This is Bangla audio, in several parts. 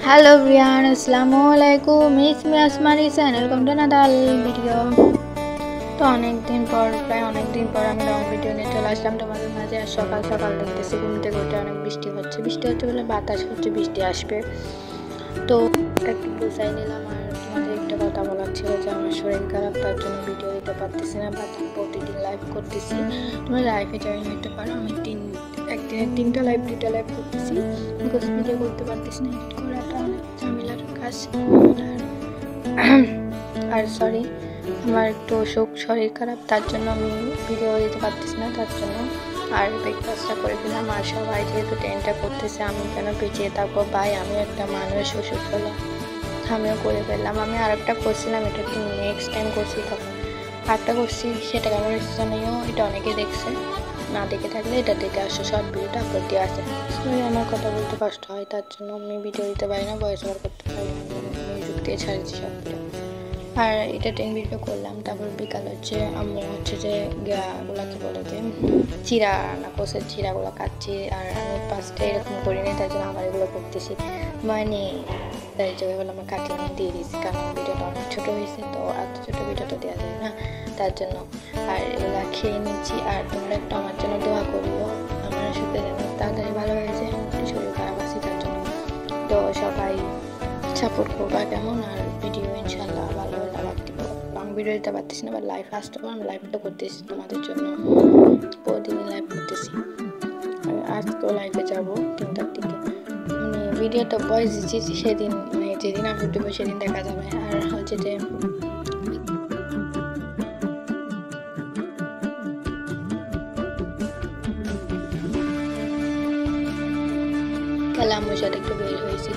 हेलो एवरीवन, अस्सलामु अलैकुम। It's me Asmani channel, welcome to another video. তো অনেক দিন পর আমি লং ভিডিও নিয়ে চলে আসলাম তোমাদের মাঝে। আর সকাল সকাল দেখতেছি ঘুম থেকে উঠে অনেক বৃষ্টি হচ্ছে বলে বাতাস হচ্ছে বৃষ্টি আসবে। তো একটু গুছাই নিলাম। আর তোমাদের একটা কথা বলার ছিল যে আমার শরীর খারাপ, তার জন্য ভিডিও দিতে পারতেছি না। বা প্রতিদিন লাইভ করতেছি, তোমরা লাইভে জয়েন হতে পারো। আমি একদিনে 3টা লাইভ 2টা লাইভ করতেছি, বিকজ ভিডিও করতে পারতেছি না। এডিট করাটা অনেক ঝামেলার কাজ। আর সরি, আমার একটু শরীর খারাপ, তার জন্য আমি ভিডিও দিতে পারতেছি না। তার জন্য আর ব্রেকফাস্টটা করে দিলাম। আর সবাই যেহেতু ট্রেনটা করতেছে, আমি কেন পিছিয়ে থাকবো ভাই, আমি একটা মানুষ, ওষুধ বলে আমিও করে ফেললাম। আমি আর একটা করছিলাম, এটা একটু নেক্সট টাইম করছি, তখন আরেকটা করছি, সেটা কেমন হচ্ছে জানিও। এটা অনেকে দেখছে, না দেখে থাকলে এটা দেখে আসো, শর্ট ভিডিওটা আপলোড দিয়ে আসে। সরি, আমার কথা বলতে কষ্ট হয়, তার জন্য আমি ভিডিও দিতে পারি না, ভয়েস ওভার করতে পারি না, মিউজিক দিয়ে ছাড়ছি সব ভিডিও। আর এটা 10 ভিডিও করলাম। তারপর বিকাল হচ্ছে আম্মু হচ্ছে যে ওগুলা কি বলে যে চিরা রান্না করছে, চিরাগুলো কাটছি। আর আমি ফার্স্টে এরকম করিনি, তার জন্য আমার এগুলো করতেছি মানে তাই জায়গাগুলো আমার কাটিয়ে নিয়ে দিয়ে দিয়েছি, কারণ ভিডিওটা অনেক ছোটো হয়েছে, তো এত ছোটো ভিডিওটা দেওয়া যায় না, তার জন্য। আর এগুলো খেয়ে নিচ্ছি। আর তোমরা একটু আমার জন্য দোয়া করিও, আমার সুখে যেন তাড়াতাড়ি ভালো হয়ে যায়, শরীর খারাপ আছে তার জন্য। তো সবাই সাপোর্ট করবা কেমন। আর ভিডিও ইনশাল্লাহ ভালো হলে আবার দিব। লং ভিডিও দিতে পারতেছি না, বা লাইভ আসতে পারবো, আমি লাইভটা করতেছি তোমাদের জন্য, প্রতিদিন লাইভ করতেছি। আর আজকেও লাইভে যাবো 3টার দিকে। মানে ভিডিওটা ভয়েস দিচ্ছি সেদিন, মানে যেদিন আপলোড দেবো সেদিন দেখা যাবে। আর হচ্ছে যে আম্মুর সাথে একটু বের হয়েছি।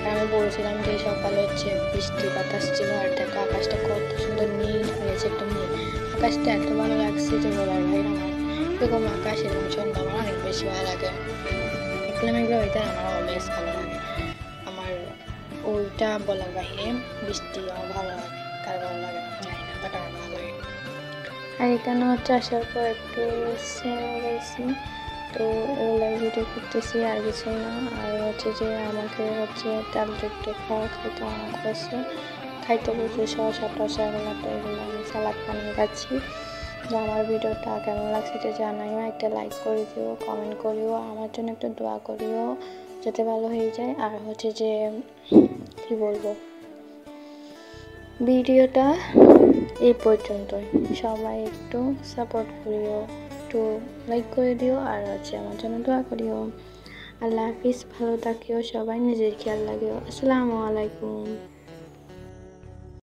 আর আমি বলছিলাম যে সকালে হচ্ছে বৃষ্টি বাতাস ছিল, আর দেখো আকাশটা কত সুন্দর নীল হয়েছে, একটু নীল আকাশটা এত ভালো লাগছে যে বলার ভাই। আমার এরকম আকাশ এরকম সন্ধ্যা আমার অনেক বেশি ভালো লাগে। এগুলো ওয়েদার আমার অলওয়েজ ভালো লাগে। আমার ওইটা বলার বাহিরে বৃষ্টি আমার ভালো লাগে, কার ভালো লাগে না জানি না, বাট আমার ভালো লাগে। আর এখানে হচ্ছে আসার পর একটু গেছি, তো ওগুলো ভিডিও করতেছি, আর কিছু না। আর হচ্ছে যে আমাকে হচ্ছে ডালযুক্ত খাওয়া খাইতে অনেক হচ্ছে, খাইতে বসে শসা টসা এগুলো আমি সালাদ বানিয়ে খাচ্ছি। তো আমার ভিডিওটা কেমন লাগছে এটা জানাইও, একটা লাইক করে দিও, কমেন্ট করিও, আমার জন্য একটু দোয়া করিও যাতে ভালো হয়ে যায়। আর হচ্ছে যে কি বলবো, ভিডিওটা এই পর্যন্তই। সবাই একটু সাপোর্ট করিও, একটু লাইক করে দিও, আর হচ্ছে আমার জন্য দোয়া করিও। আল্লাহ হাফিজ, ভালো থাকিও সবাই, নিজের খেয়াল রাখিও। আসসালামু আলাইকুম।